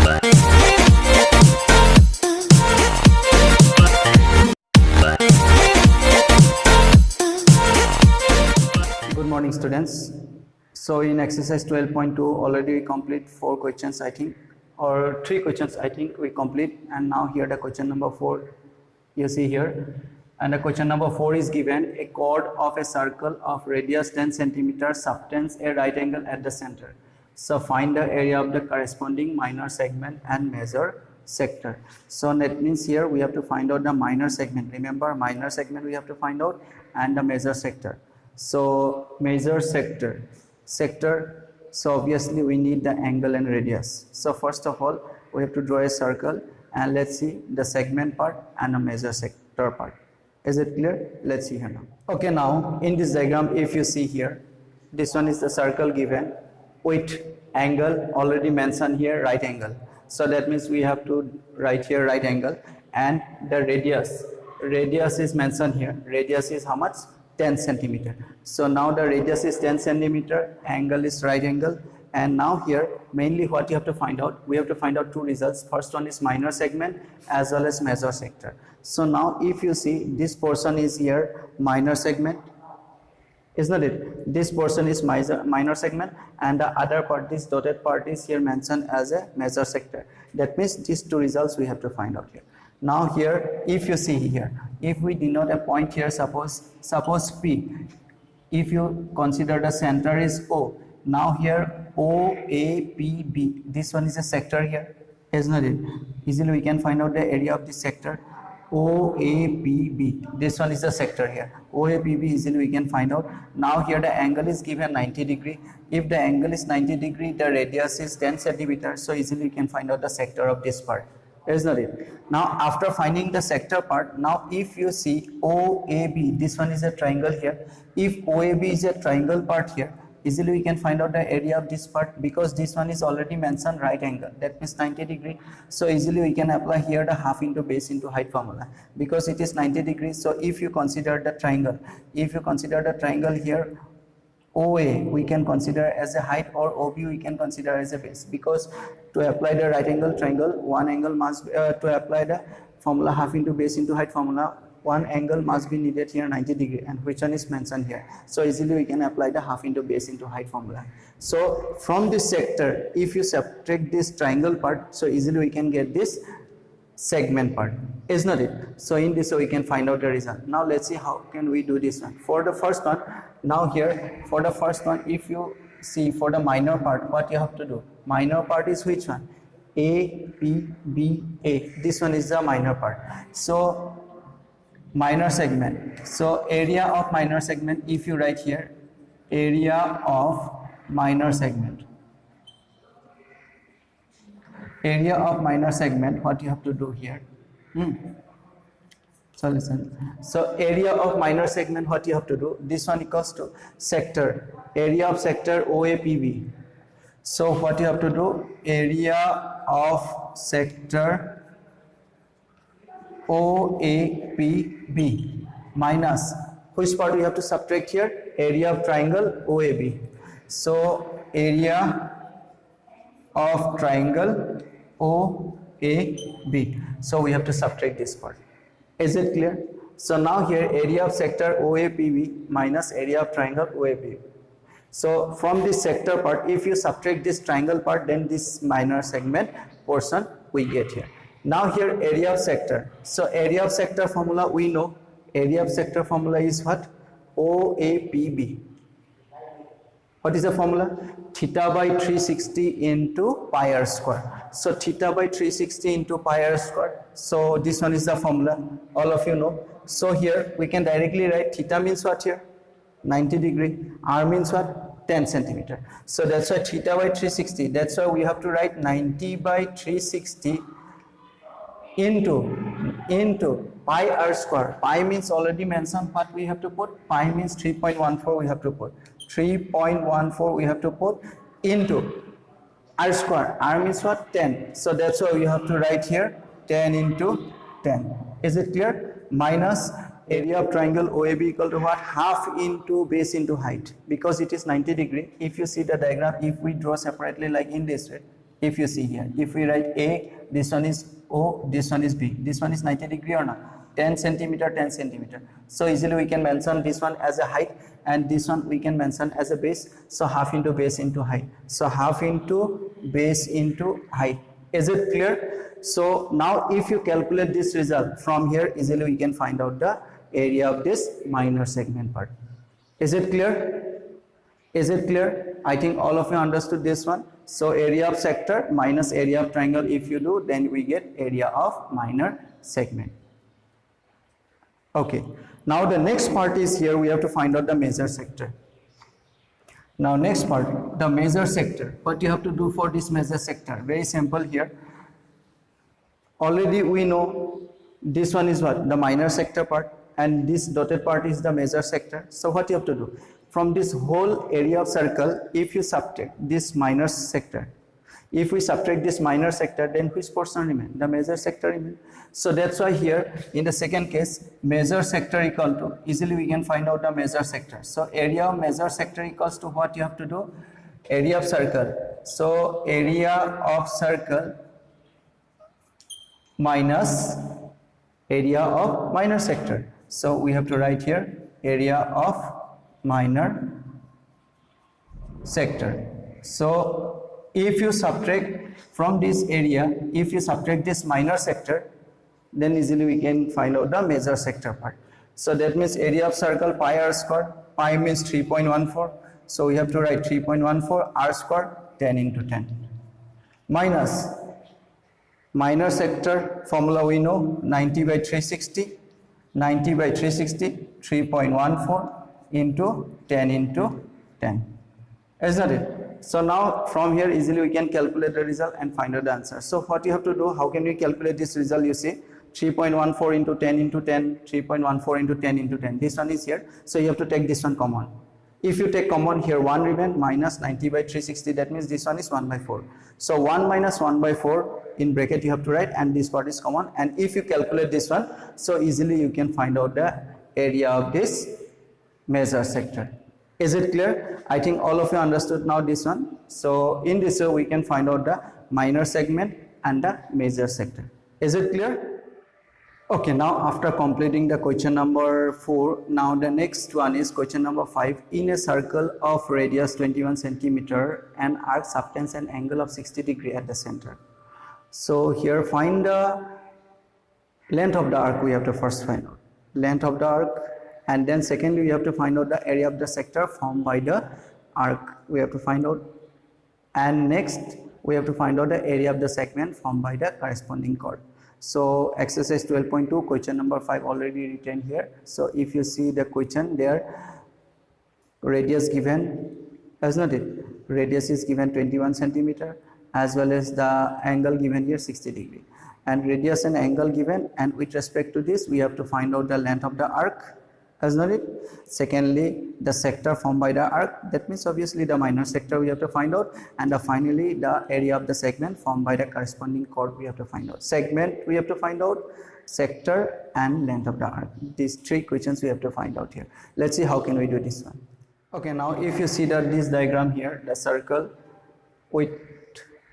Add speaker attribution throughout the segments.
Speaker 1: Good morning, students. So in exercise 12.2 already we complete 4 questions, I think, or 3 questions I think we complete, and now here the question number 4 you see here, and the question number 4 is given: a chord of a circle of radius 10 centimeters subtends a right angle at the center. So find the area of the corresponding minor segment and measure sector. So that means here we have to find out the minor segment. Remember, minor segment we have to find out, and the measure sector. So measure sector, so obviously we need the angle and radius. So first of all we have to draw a circle, and let's see the segment part and the measure sector part. Is it clear? Let's see here now. Okay, now in this diagram, if you see here, this one is the circle given with angle already mentioned here, right angle. So that means we have to write here right angle, and the radius is mentioned here. Radius is how much? 10 centimeter. So now the radius is 10 centimeter, angle is right angle, and now here mainly what you have to find out, we have to find out 2 results. First one is minor segment as well as measure sector. So now if you see, this portion is here minor segment, isn't it? This portion is minor segment, and the other part, this dotted part, is here mentioned as a measure sector. That means these 2 results we have to find out here. Now here, if you see here, if we denote a point here, suppose P, if you consider the center is O, now here O, A, P, B, this one is a sector here, isn't it? Easily we can find out the area of this sector. O, A, P, B, this one is the sector here. O, A, P, B, easily we can find out. Now here the angle is given 90 degree. If the angle is 90 degree, the radius is 10 centimeters. So easily we can find out the sector of this part, isn't it? Now after finding the sector part, now if you see OAB, this one is a triangle here. If OAB is a triangle part here, easily we can find out the area of this part, because this one is already mentioned right angle, that means 90 degree. So easily we can apply here the half into base into height formula, because it is 90 degrees. So if you consider the triangle, here OA we can consider as a height, or OB we can consider as a base, because to apply the right angle triangle, one angle must to apply the formula half into base into height formula, one angle must be needed here 90 degree, and which one is mentioned here. So easily we can apply the half into base into height formula. So from this sector, if you subtract this triangle part, so easily we can get this segment part, is not it? So in this way we can find out the result. Now let's see how can we do this one. For the first one, now here for the first one, if you see for the minor part, what you have to do, minor part is which one? A, P, B, A, this one is the minor part. So minor segment, so area of minor segment, if you write here area of minor segment, what you have to do here, so listen, so area of minor segment, what you have to do, this one equals to sector, area of sector OAPB. So what you have to do, area of sector OAPB minus which part we have to subtract here, area of triangle OAB. So area of triangle OAB, so we have to subtract this part. Is it clear? So now here area of sector OAPB minus area of triangle OAB. So from this sector part, if you subtract this triangle part, then this minor segment portion we get here. Now here area of sector, so area of sector formula we know, area of sector formula is what? OAPB. What is the formula? Theta by 360 into pi r square. So theta by 360 into pi r square. So this one is the formula, all of you know. So here we can directly write theta means what here? 90 degree. R means what? 10 centimeter. So that's why theta by 360. That's why we have to write 90 by 360 into pi r square. Pi means already mentioned what we have to put. Pi means 3.14 we have to put. 3.14 we have to put into r square. R means what? 10. So that's why we have to write here 10 into 10. Is it clear? Minus area of triangle OAB equal to what? Half into base into height, because it is 90 degree. If you see the diagram, if we draw separately like in this way, If you see here, if we write A, this one is O, this one is B, this one is 90 degree or not? 10 centimeter, 10 centimeter. So easily we can mention this one as a height and this one we can mention as a base. So half into base into height. So half into base into height. Is it clear? So now if you calculate this result from here, easily we can find out the area of this minor segment part. Is it clear? Is it clear? I think all of you understood this one. So area of sector minus area of triangle, if you do, then we get area of minor segment. Okay, now the next part is here we have to find out the major sector. Now next part, the major sector. What you have to do for this major sector? Very simple here. Already we know this one is what? The minor sector part, and this dotted part is the major sector. So what you have to do? From this whole area of circle, if you subtract this minor sector, if we subtract this minor sector, then which portion remain? The major sector remain. So that's why here in the second case, major sector equal to, easily we can find out the major sector. So area of major sector equals to what you have to do? Area of circle. So area of circle minus area of minor sector. So we have to write here area of minor sector. So if you subtract from this area, if you subtract this minor sector, then easily we can find out the major sector part. So that means area of circle pi r square, pi means 3.14. So we have to write 3.14 r square 10 into 10 minus minor sector formula we know 90 by 360, 90 by 360, 3.14 into 10 into 10. Isn't it? So now from here easily we can calculate the result and find out the answer. So what you have to do, how can we calculate this result? You see 3.14 into 10 into 10, 3.14 into 10 into 10. This one is here. So you have to take this one common. If you take common here, 1 remain minus 90 by 360. That means this one is 1 by 4. So 1 minus 1 by 4 in bracket you have to write, and this part is common. And if you calculate this one, so easily you can find out the area of this major sector. Is it clear? I think all of you understood now this one. So in this way we can find out the minor segment and the major sector. Is it clear? Okay, now after completing the question number 4, now the next one is question number 5. In a circle of radius 21 centimeter, an arc subtends an angle of 60 degree at the center. So here find the length of the arc. We have to first find out length of the arc, and then secondly we have to find out the area of the sector formed by the arc. We have to find out, and next we have to find out the area of the segment formed by the corresponding chord. So exercise 12.2 question number 5 already written here. So if you see the question there, radius given, isn't it? Radius is given 21 centimeter as well as the angle given here 60 degree, and radius and angle given, and with respect to this we have to find out the length of the arc, isn't it? Secondly, the sector formed by the arc, that means obviously the minor sector we have to find out, and finally the area of the segment formed by the corresponding chord we have to find out. Segment we have to find out, sector and length of the arc. These 3 questions we have to find out here. Let's see how can we do this one. Okay, now if you see that this diagram here, the circle with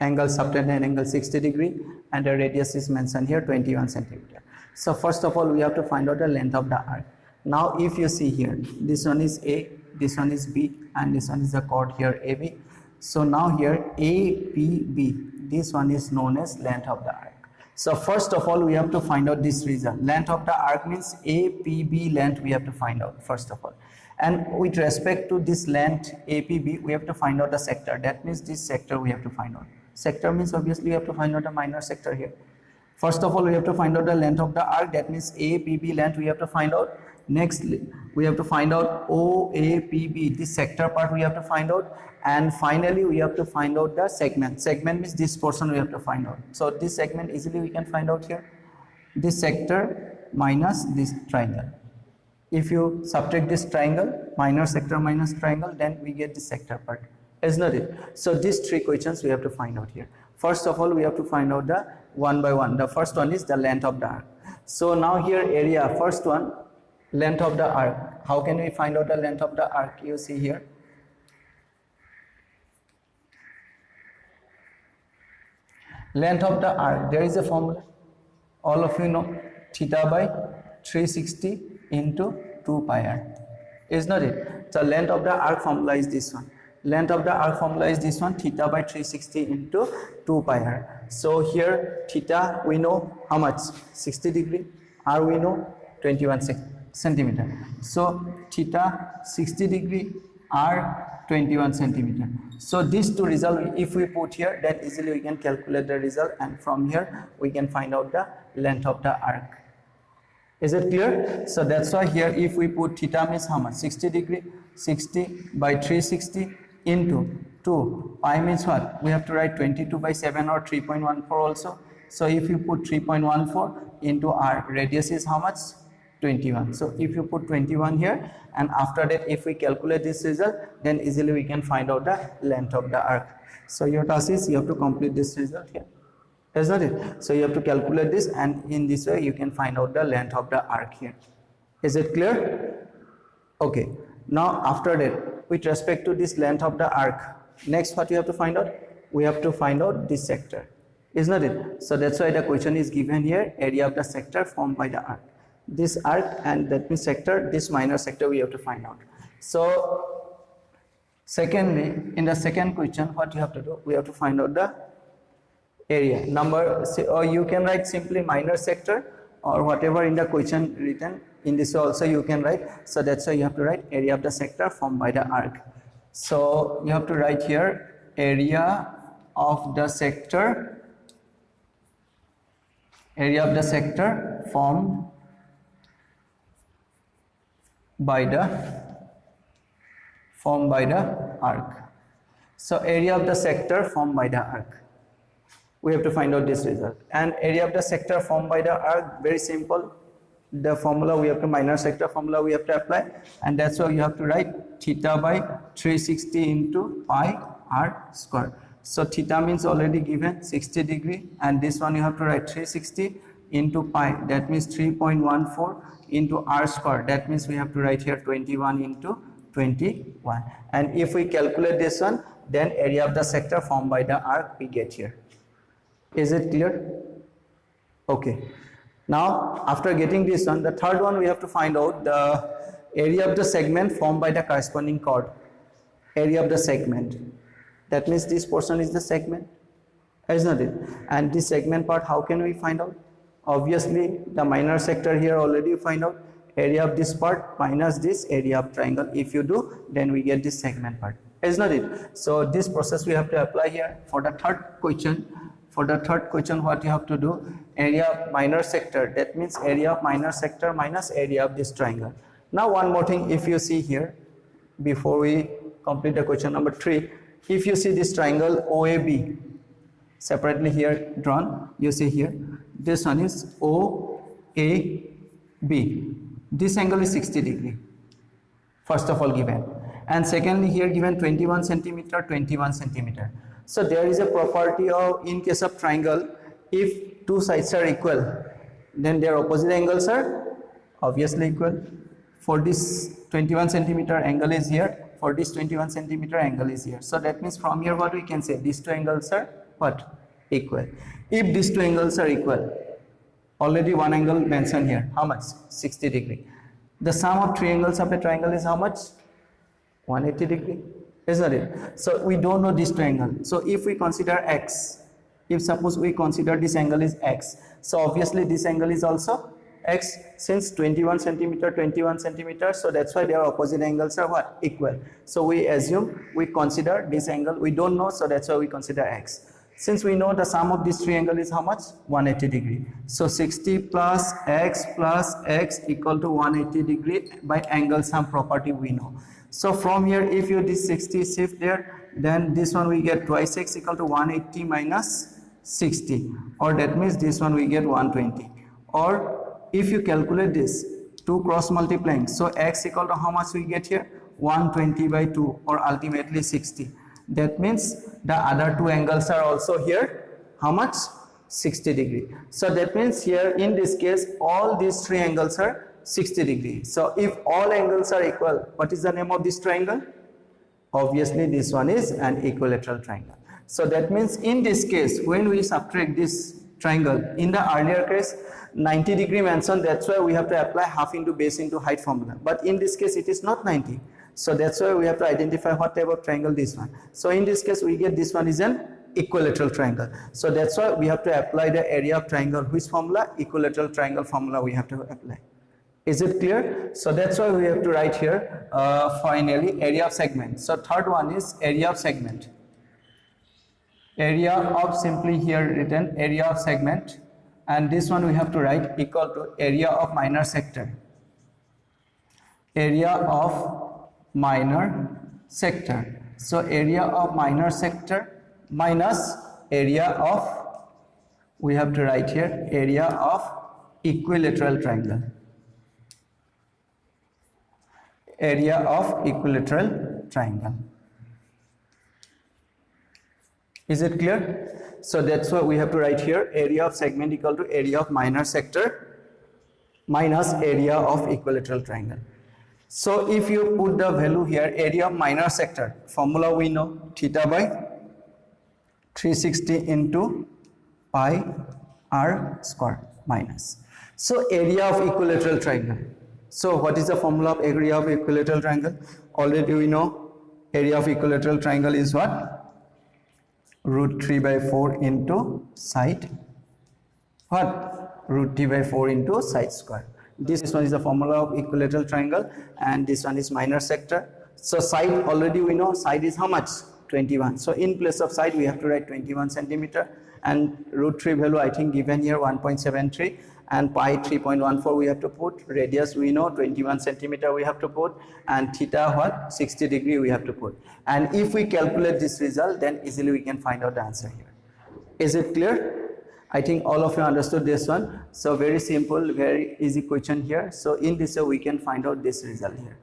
Speaker 1: angle subtend and angle 60 degree, and the radius is mentioned here 21 centimeter. So first of all we have to find out the length of the arc. Now if you see here, this one is A, this one is B, and this one is the chord here AB. So now here APB, this one is known as length of the arc. So first of all we have to find out this result. Length of the arc means APB length we have to find out first of all. And with respect to this length APB, we have to find out the sector. That means this sector we have to find out. Sector means obviously we have to find out the minor sector here. First of all we have to find out the length of the arc, that means APB length we have to find out. Next we have to find out OAPB, this sector part we have to find out, and finally we have to find out the segment. Segment means this portion we have to find out. So this segment easily we can find out here, this sector minus this triangle. If you subtract this triangle, minor sector minus triangle, then we get this sector part, isn't it? So these 3 questions we have to find out here. First of all we have to find out the one by one. The first one is the length of the arc. So now here area, first one, length of the arc. How can we find out the length of the arc? You see here, length of the arc, there is a formula, all of you know, theta by 360 into 2 pi r, is not it? So length of the arc formula is this one, length of the arc formula is this one, theta by 360 into 2 pi r. So here theta we know how much, 60 degree, r we know 21 centimeter. So theta 60 degree, r 21 centimeter. So these two results if we put here, then easily we can calculate the result, and from here we can find out the length of the arc. Is it clear? So that's why here if we put theta means how much, 60 degree, 60 by 360 into 2, pi means what, we have to write 22 by 7 or 3.14 also. So if you put 3.14 into r, radius is how much, 21. So if you put 21 here, and after that if we calculate this result, then easily we can find out the length of the arc. So your task is you have to complete this result here, is not it? So you have to calculate this, and in this way you can find out the length of the arc here. Is it clear? Okay, now after that with respect to this length of the arc, next what you have to find out, we have to find out this sector, is not it? So that's why the question is given here, area of the sector formed by the arc, this arc, and that means sector, this minor sector we have to find out. So secondly, in the second question what you have to do, we have to find out the area number, or you can write simply minor sector, or whatever in the question written in this also you can write. So that's why you have to write area of the sector formed by the arc. So you have to write here area of the sector, area of the sector formed by the arc. So area of the sector formed by the arc, we have to find out this result. And area of the sector formed by the arc, very simple, the formula we have to, minor sector formula we have to apply, and that's why you have to write theta by 360 into pi r square. So theta means already given 60 degree, and this one you have to write 360 into pi, that means 3.14 into r square, that means we have to write here 21 into 21. And if we calculate this one, then area of the sector formed by the arc we get here. Is it clear? Okay, now after getting this one, the third one we have to find out the area of the segment formed by the corresponding chord, area of the segment, that means this portion is the segment, isn't it? And this segment part, how can we find out? Obviously the minor sector here already you find out, area of this part minus this area of triangle, if you do then we get this segment part, isn't it? So this process we have to apply here for the third question. For the third question what you have to do, area of minor sector, that means area of minor sector minus area of this triangle. Now one more thing, if you see here, before we complete the question number 3, if you see this triangle OAB separately here drawn, you see here this one is OAB, this angle is 60 degree first of all given, and secondly here given 21 centimeter, 21 centimeter. So there is a property of, in case of triangle, if two sides are equal, then their opposite angles are obviously equal. For this 21 centimeter angle is here, for this 21 centimeter angle is here. So that means from here what we can say, these two angles are what? Equal. If these two angles are equal, already one angle mentioned here, how much? 60 degree. The sum of three angles of a triangle is how much? 180 degree. Isn't it? So we don't know this triangle. So if we consider x, if suppose we consider this angle is x, so obviously this angle is also x, since 21 centimeter, 21 centimeter, so that's why their opposite angles are what? Equal. So we assume, we consider this angle, we don't know, so that's why we consider x. Since we know the sum of these three angles is how much? 180 degree. So 60 plus x equal to 180 degree by angle sum property we know. So from here, if you this 60 shift there, then this one we get twice x equal to 180 minus 60, or that means this one we get 120. Or if you calculate this, 2 cross multiplying, so x equal to how much we get here? 120 by 2, or ultimately 60. That means the other two angles are also here, how much? 60 degree. So that means here in this case, all these three angles are 60 degree. So if all angles are equal, what is the name of this triangle? Obviously this one is an equilateral triangle. So that means in this case, when we subtract this triangle, in the earlier case 90° mentioned, that's why we have to apply half into base into height formula. But in this case it is not 90. So that's why we have to identify what type of triangle this one. So in this case we get this one is an equilateral triangle. So that's why we have to apply the area of triangle. Which formula? Equilateral triangle formula we have to apply. Is it clear? So that's why we have to write here finally area of segment. So third one is area of segment. Area of, simply here written area of segment, and this one we have to write equal to area of minor sector. Area of minor sector. So area of minor sector minus area of, we have to write here area of equilateral triangle. Area of equilateral triangle. Is it clear? So that's why we have to write here area of segment equal to area of minor sector minus area of equilateral triangle. So if you put the value here, area of minor sector, formula we know, theta by 360 into pi r square minus. So area of equilateral triangle. So what is the formula of area of equilateral triangle? Already we know area of equilateral triangle is what? Root 3 by 4 into side, what? Root 3 by 4 into side square. This one is the formula of equilateral triangle, and this one is minor sector. So side, already we know side is how much? 21. So in place of side we have to write 21 centimeter, and root 3 value I think given here 1.73, and pi 3.14 we have to put, radius we know 21 centimeter we have to put, and theta what? 60 degree we have to put. And if we calculate this result, then easily we can find out the answer here. Is it clear? I think all of you understood this one. So very simple, very easy question here. So in this way we can find out this result here.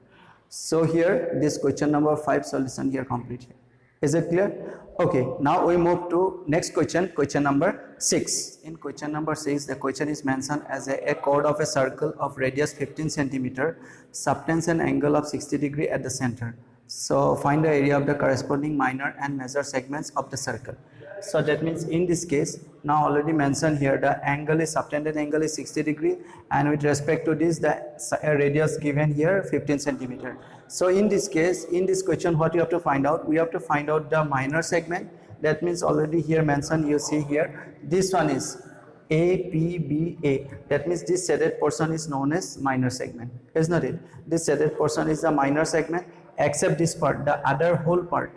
Speaker 1: So here this question number 5 solution here complete here. Is it clear? Okay, now we move to next question, question number 6. In question number 6, the question is mentioned as a chord of a circle of radius 15 centimeter, subtends an angle of 60 degree at the center. So find the area of the corresponding minor and major segments of the circle. So that means in this case, now already mentioned here, the angle is, subtended angle is 60 degree, and with respect to this, the radius given here 15 centimeter. So in this case, in this question, what you have to find out? We have to find out the minor segment. That means already here mentioned, you see here, this one is APBA. That means this shaded portion is known as minor segment, is not it? This shaded portion is the minor segment, except this part, the other whole part.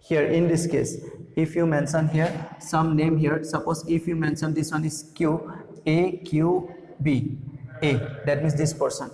Speaker 1: Here in this case, if you mention here some name here, suppose if you mention this one is Q, A, Q, B, A, that means this portion.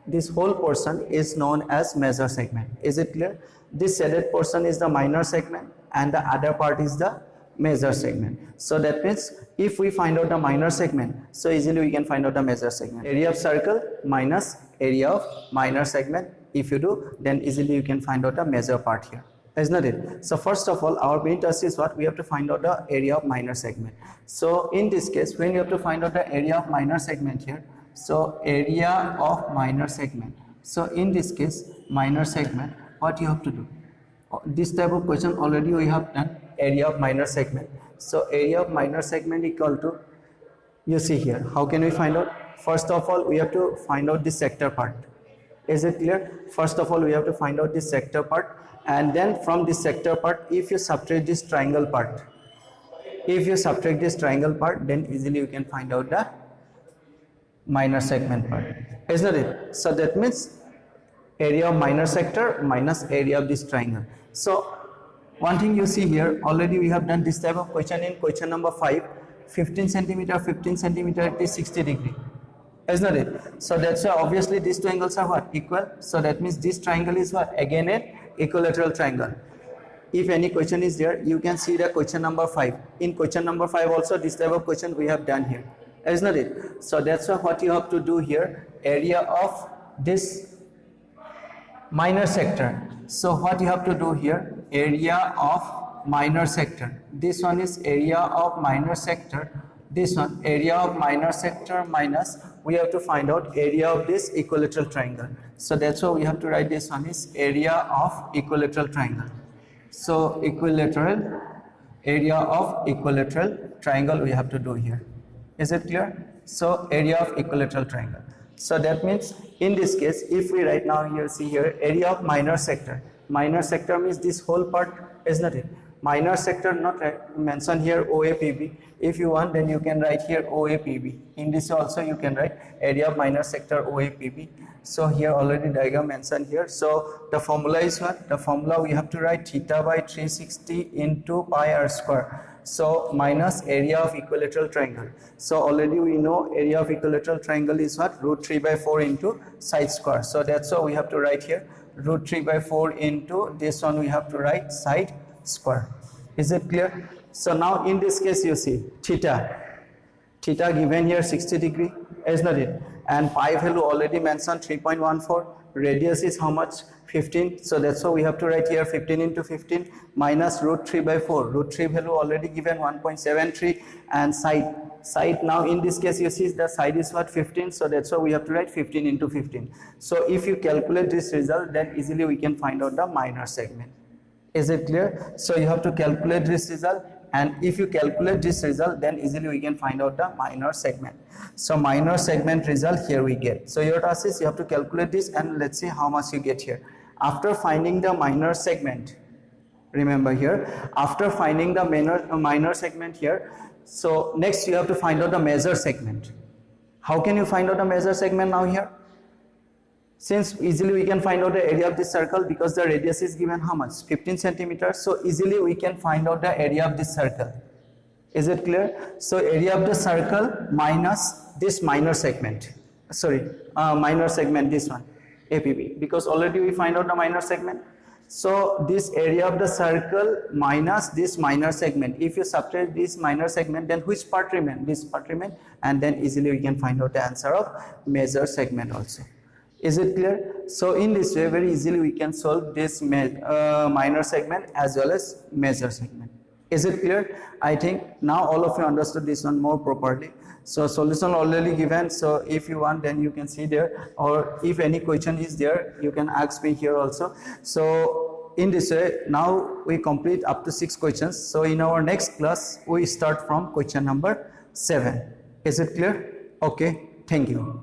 Speaker 1: This whole portion is known as major segment. Is it clear? This shaded portion is the minor segment and the other part is the major segment. So that means if we find out the minor segment, so easily we can find out the major segment. Area of circle minus area of minor segment. If you do, then easily you can find out the major part here. Is not it? So first of all, our main task is what? We have to find out the area of minor segment. So in this case, when you have to find out the area of minor segment here, so area of minor segment. So in this case, minor segment, what you have to do? This type of question already we have done, area of minor segment. So area of minor segment equal to, you see here, how can we find out? First of all, we have to find out this sector part. Is it clear? First of all, we have to find out this sector part, and then from this sector part, if you subtract this triangle part, then easily you can find out the minor segment part, isn't it? So that means area of minor sector minus area of this triangle. So one thing you see here, already we have done this type of question in question number 5, 15 centimeter, it is 60 degree, isn't it? So that's why obviously these two angles are what? Equal. So that means this triangle is what? Again an equilateral triangle. If any question is there, you can see the question number 5. In question number 5 also this type of question we have done here, isn't it? So that's why what you have to do here, area of this minor sector. So what you have to do here, area of minor sector. This one is area of minor sector. This one, area of minor sector minus, we have to find out area of this equilateral triangle. So that's why we have to write this one is area of equilateral triangle. So equilateral area of equilateral triangle we have to do here. Is it clear? So area of equilateral triangle. So that means in this case, if we right now here see here area of minor sector means this whole part, is not it? Minor sector not mentioned here OAPB. If you want, then you can write here OAPB. In this also you can write area of minor sector OAPB. So here already diagram mentioned here. So the formula is what? The formula we have to write theta by 360 into pi r square. So minus area of equilateral triangle. So already we know area of equilateral triangle is what? Root 3 by 4 into side square. So that's what we have to write here. Root 3 by 4 into this one we have to write side square. Is it clear? So now in this case you see theta given here 60 degree, is not it? And pi value already mentioned 3.14. Radius is how much? 15. So that's why we have to write here 15 into 15 minus root 3 by 4. Root 3 value already given 1.73, and side now in this case you see the side is what? 15. So that's why we have to write 15 into 15. So if you calculate this result, then easily we can find out the minor segment. Is it clear? So you have to calculate this result, and if you calculate this result, then easily we can find out the minor segment. So minor segment result here we get. So your task is you have to calculate this, and let's see how much you get here. After finding the minor segment, remember here, after finding the minor segment here, so next you have to find out the major segment. How can you find out the major segment now here? Since easily we can find out the area of this circle, because the radius is given how much? 15 centimeters. So easily we can find out the area of this circle. Is it clear? So area of the circle minus this minor segment. Minor segment, this one, APB. Because already we find out the minor segment. So this area of the circle minus this minor segment. If you subtract this minor segment, then which part remain? This part remain, and then easily we can find out the answer of major segment also. Is it clear? So in this way, very easily we can solve this minor segment as well as major segment. Is it clear? I think now all of you understood this one more properly. So solution already given. So if you want, then you can see there, or if any question is there, you can ask me here also. So in this way, now we complete up to 6 questions. So in our next class, we start from question number 7. Is it clear? Okay. Thank you.